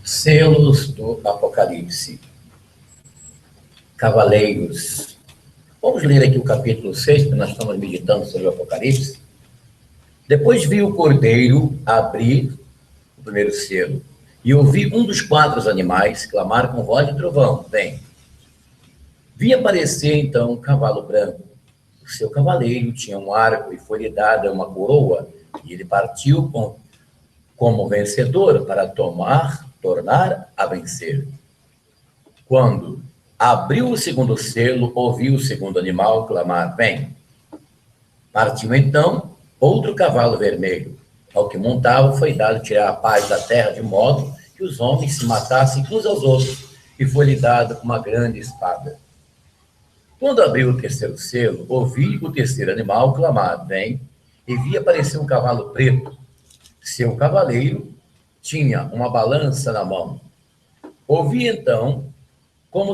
Selos do Apocalipse. Cavaleiros. Vamos ler aqui o capítulo 6, que nós estamos meditando sobre o Apocalipse. Depois vi o Cordeiro abrir o primeiro selo, e ouvi um dos 4 animais clamar com voz de trovão: vem. Vi aparecer então um cavalo branco. O seu cavaleiro tinha um arco e foi-lhe dada uma coroa, e ele partiu como vencedor para tornar a vencer. Quando abriu o segundo selo, ouvi o segundo animal clamar: vem. Partiu então outro cavalo vermelho. Ao que montava foi dado tirar a paz da terra, de modo que os homens se matassem uns aos outros, e foi-lhe dada uma grande espada. Quando abriu o terceiro selo, ouvi o terceiro animal clamar: vem, e vi aparecer um cavalo preto. Seu cavaleiro tinha uma balança na mão. Ouvi então como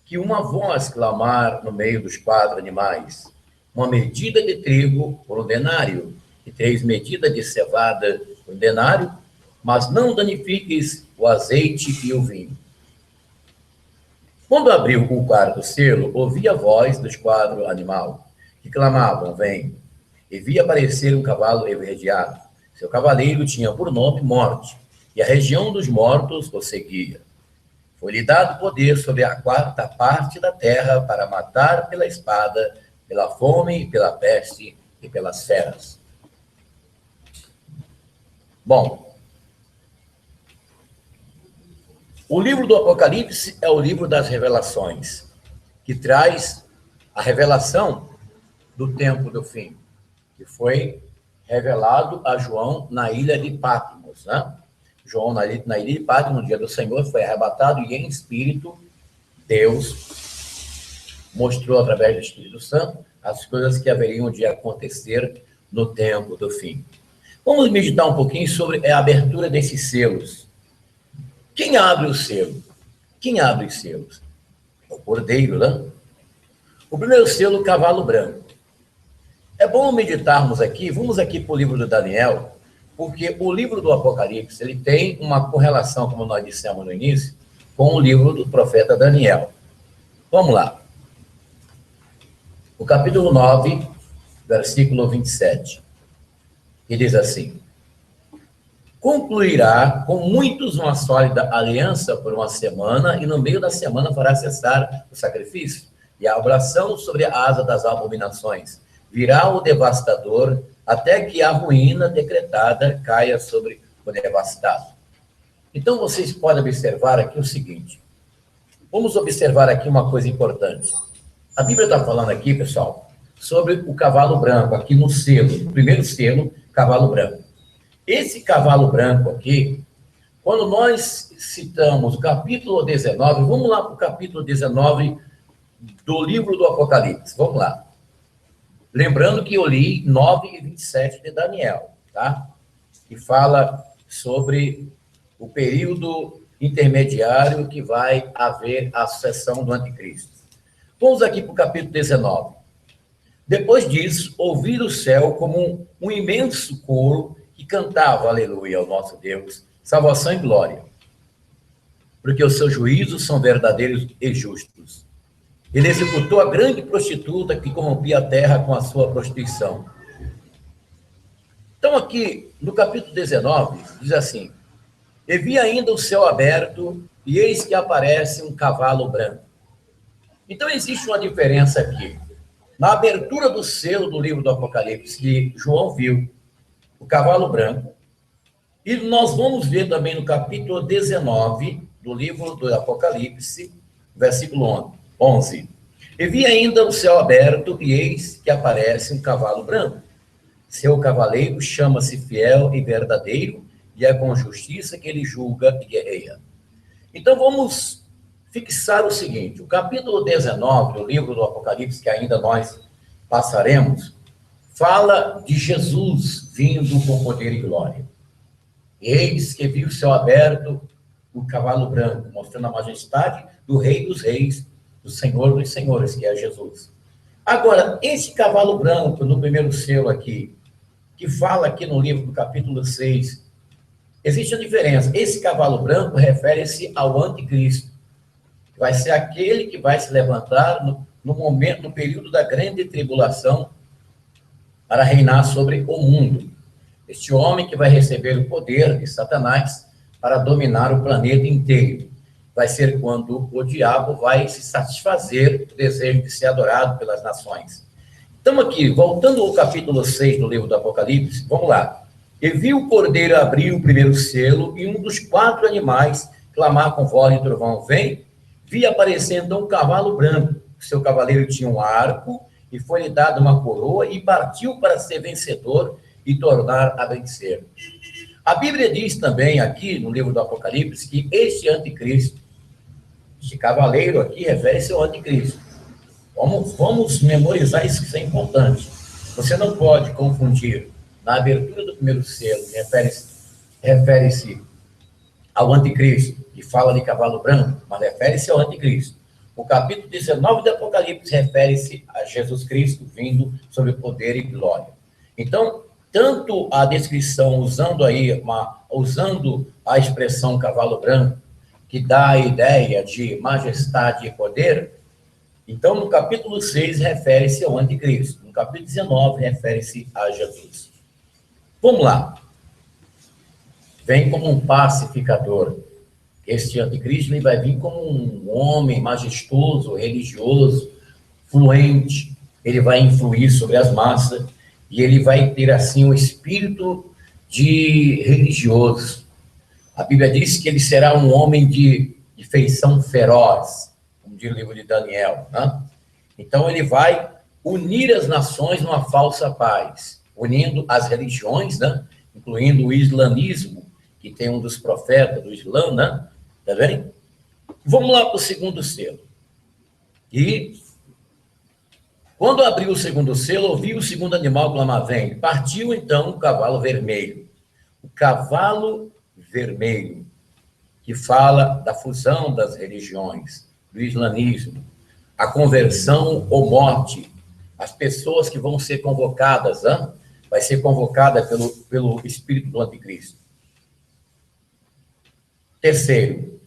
que uma voz clamar no meio dos 4 animais: uma medida de trigo por 1 denário, e 3 medidas de cevada por 1 denário, mas não danifiques o azeite e o vinho. Quando abriu o 4º selo, ouvi a voz dos 4 animais, que clamavam: vem, e vi aparecer um cavalo esverdeado. Seu cavaleiro tinha por nome Morte, e a região dos mortos o seguia. Foi-lhe dado poder sobre a 4ª parte da terra para matar pela espada, pela fome, pela peste e pelas feras. Bom, o livro do Apocalipse é o livro das revelações, que traz a revelação do tempo do fim, que foi revelado a João na ilha de Patmos, né? João, na ilha de Patmos, no dia do Senhor, foi arrebatado e em espírito, Deus mostrou através do Espírito Santo as coisas que haveriam de acontecer no tempo do fim. Vamos meditar um pouquinho sobre a abertura desses selos. Quem abre o selo? Quem abre os selos? O Cordeiro, né? O primeiro selo, o cavalo branco. É bom meditarmos aqui, vamos aqui para o livro do Daniel, porque o livro do Apocalipse, ele tem uma correlação, como nós dissemos no início, com o livro do profeta Daniel. Vamos lá. O capítulo 9, versículo 27. E diz assim: concluirá com muitos uma sólida aliança por 1 semana, e no meio da semana fará cessar o sacrifício e a oração sobre a asa das abominações. Virá o devastador, até que a ruína decretada caia sobre o devastado. Então, vocês podem observar aqui o seguinte. Vamos observar aqui uma coisa importante. A Bíblia está falando aqui, pessoal, sobre o cavalo branco, aqui no selo, no primeiro selo, cavalo branco. Esse cavalo branco aqui, quando nós citamos o capítulo 19, vamos lá para o capítulo 19 do livro do Apocalipse, vamos lá. Lembrando que eu li 9 e 27 de Daniel, tá? Que fala sobre o período intermediário que vai haver a sucessão do anticristo. Vamos aqui para o capítulo 19. Depois disso, ouvi do céu como um imenso coro que cantava aleluia ao nosso Deus, salvação e glória, porque os seus juízos são verdadeiros e justos. Ele executou a grande prostituta que corrompia a terra com a sua prostituição. Então, aqui, no capítulo 19, diz assim: e vi ainda o céu aberto, e eis que aparece um cavalo branco. Então, existe uma diferença aqui. Na abertura do selo do livro do Apocalipse, que João viu o cavalo branco, e nós vamos ver também no capítulo 19 do livro do Apocalipse, versículo 11. E vi ainda o céu aberto, e eis que aparece um cavalo branco. Seu cavaleiro chama-se Fiel e Verdadeiro, e é com justiça que ele julga e guerreia. Então vamos fixar o seguinte: o capítulo 19 do livro do Apocalipse, que ainda nós passaremos, fala de Jesus vindo com poder e glória. Eis que vi o céu aberto, o cavalo branco, mostrando a majestade do Rei dos Reis, do Senhor dos Senhores, que é Jesus. Agora, esse cavalo branco, no primeiro selo aqui, que fala aqui no livro do capítulo 6, existe a diferença. Esse cavalo branco refere-se ao anticristo. Vai ser aquele que vai se levantar no momento, no período da grande tribulação, para reinar sobre o mundo. Este homem que vai receber o poder de Satanás para dominar o planeta inteiro. Vai ser quando o diabo vai se satisfazer do desejo de ser adorado pelas nações. Estamos aqui, voltando ao capítulo 6 do livro do Apocalipse, vamos lá. E vi o cordeiro abrir o primeiro selo, e um dos 4 animais clamar com voz de trovão: vem. Vi aparecer então um cavalo branco. Seu cavaleiro tinha um arco, e foi-lhe dada uma coroa, e partiu para ser vencedor e tornar a vencer. A Bíblia diz também aqui, no livro do Apocalipse, que este anticristo, este cavaleiro aqui, refere-se ao anticristo. Vamos memorizar isso, que isso é importante. Você não pode confundir, na abertura do primeiro selo, refere-se ao anticristo, que fala de cavalo branco, mas refere-se ao anticristo. O capítulo 19 do Apocalipse refere-se a Jesus Cristo vindo sobre poder e glória. Então, tanto a descrição usando a expressão cavalo branco, que dá a ideia de majestade e poder, então no capítulo 6 refere-se ao anticristo, no capítulo 19 refere-se a Jesus. Vamos lá. Vem como um pacificador. Este anticristo ele vai vir como um homem majestoso, religioso, fluente. Ele vai influir sobre as massas e ele vai ter, assim, um espírito de religioso. A Bíblia diz que ele será um homem de feição feroz, como diz o livro de Daniel, né? Então, ele vai unir as nações numa falsa paz, unindo as religiões, né? Incluindo o islamismo, que tem um dos profetas do Islã, né? Tá vendo? Vamos lá para o segundo selo. E quando abriu o segundo selo, ouvi o segundo animal clamar: vem. Partiu então o cavalo vermelho. O cavalo vermelho, que fala da fusão das religiões, do islamismo, a conversão ou morte, as pessoas que vão ser convocadas, hein? Vai ser convocada pelo espírito do anticristo. Terceiro,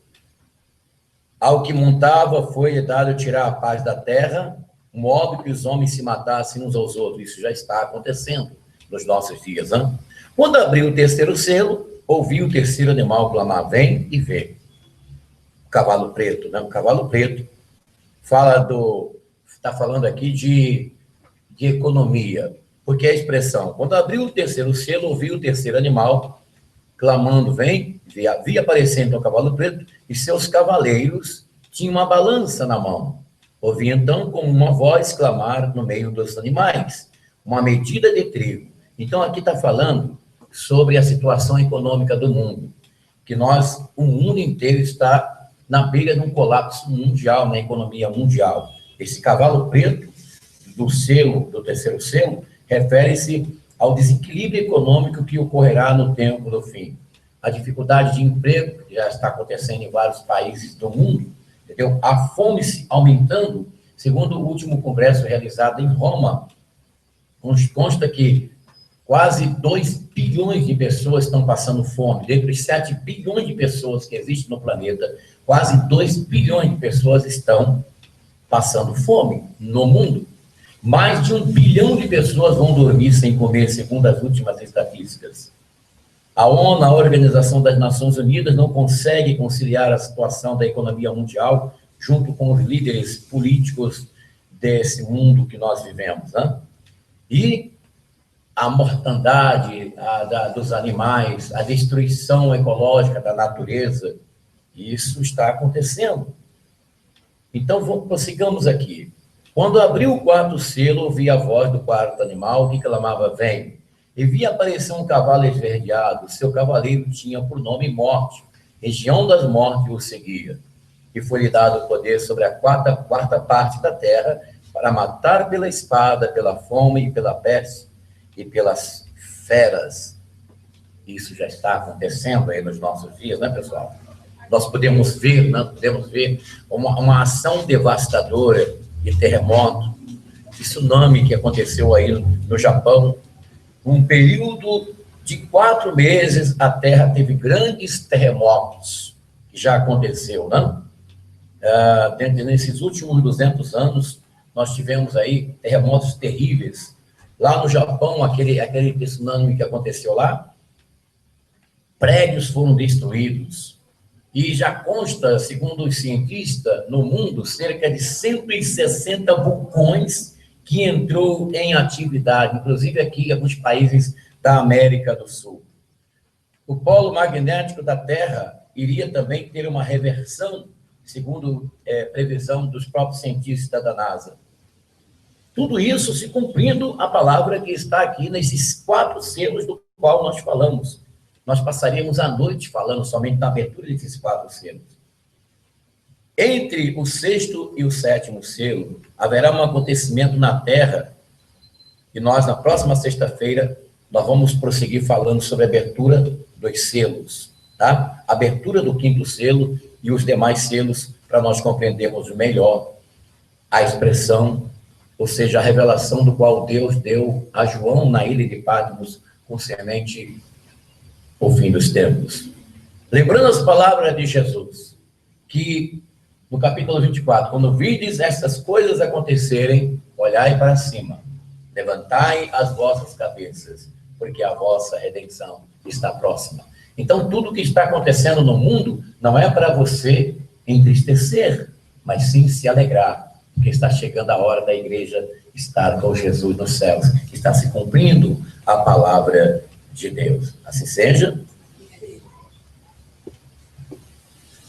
ao que montava foi dado tirar a paz da terra, modo que os homens se matassem uns aos outros. Isso já está acontecendo nos nossos dias, hein? Quando abriu o terceiro selo, ouvi o terceiro animal clamar: vem e vê. O cavalo preto, né? O cavalo preto está falando aqui de economia, porque a expressão, quando abriu o terceiro selo, ouvi o terceiro animal clamando: vem. Vi aparecendo o cavalo preto, e seus cavaleiros tinham uma balança na mão. Ouvi então como uma voz clamar no meio dos animais, uma medida de trigo. Então aqui está falando sobre a situação econômica do mundo, que o mundo inteiro está na beira de um colapso mundial, na economia mundial. Esse cavalo preto do terceiro selo, refere-se ao desequilíbrio econômico que ocorrerá no tempo do fim. A dificuldade de emprego, que já está acontecendo em vários países do mundo, entendeu? A fome se aumentando, segundo o último congresso realizado em Roma, consta que quase 2 bilhões de pessoas estão passando fome. Dentre os 7 bilhões de pessoas que existem no planeta, quase 2 bilhões de pessoas estão passando fome no mundo. Mais de 1 bilhão de pessoas vão dormir sem comer, segundo as últimas estatísticas. A ONU, a Organização das Nações Unidas, não consegue conciliar a situação da economia mundial junto com os líderes políticos desse mundo que nós vivemos, né? E a mortandade dos animais, a destruição ecológica da natureza, isso está acontecendo. Então, prossigamos aqui. Quando abriu o quarto selo, ouvi a voz do quarto animal que clamava: vem. E vi aparecer um cavalo esverdeado. Seu cavaleiro tinha por nome Morte. Região das mortes o seguia. E foi-lhe dado poder sobre a quarta parte da terra, para matar pela espada, pela fome e pela peste e pelas feras. Isso já está acontecendo aí nos nossos dias, né, pessoal? Nós podemos ver, né? Podemos ver uma ação devastadora de terremoto, de tsunami que aconteceu aí no Japão, um período de 4 meses, a Terra teve grandes terremotos, que já aconteceu, né? Nesses últimos 200 anos, nós tivemos aí terremotos terríveis. Lá no Japão, aquele tsunami que aconteceu lá, prédios foram destruídos. E já consta, segundo os cientistas, no mundo, cerca de 160 vulcões que entrou em atividade, inclusive aqui em alguns países da América do Sul. O polo magnético da Terra iria também ter uma reversão, segundo previsão dos próprios cientistas da NASA. Tudo isso se cumprindo a palavra que está aqui nesses 4 selos do qual nós falamos. Nós passaríamos a noite falando somente na abertura desses 4 selos. Entre o 6º e o 7º selo, haverá um acontecimento na Terra, e nós, na próxima sexta-feira, nós vamos prosseguir falando sobre a abertura dos selos, tá? A abertura do 5º selo e os demais selos, para nós compreendermos melhor a expressão, ou seja, a revelação do qual Deus deu a João na ilha de Patmos, concernente ao fim dos tempos. Lembrando as palavras de Jesus, que no capítulo 24, quando vides estas coisas acontecerem, olhai para cima, levantai as vossas cabeças, porque a vossa redenção está próxima. Então, tudo que está acontecendo no mundo não é para você entristecer, mas sim se alegrar, porque está chegando a hora da igreja estar com Jesus nos céus, está se cumprindo a palavra de Deus. Assim seja.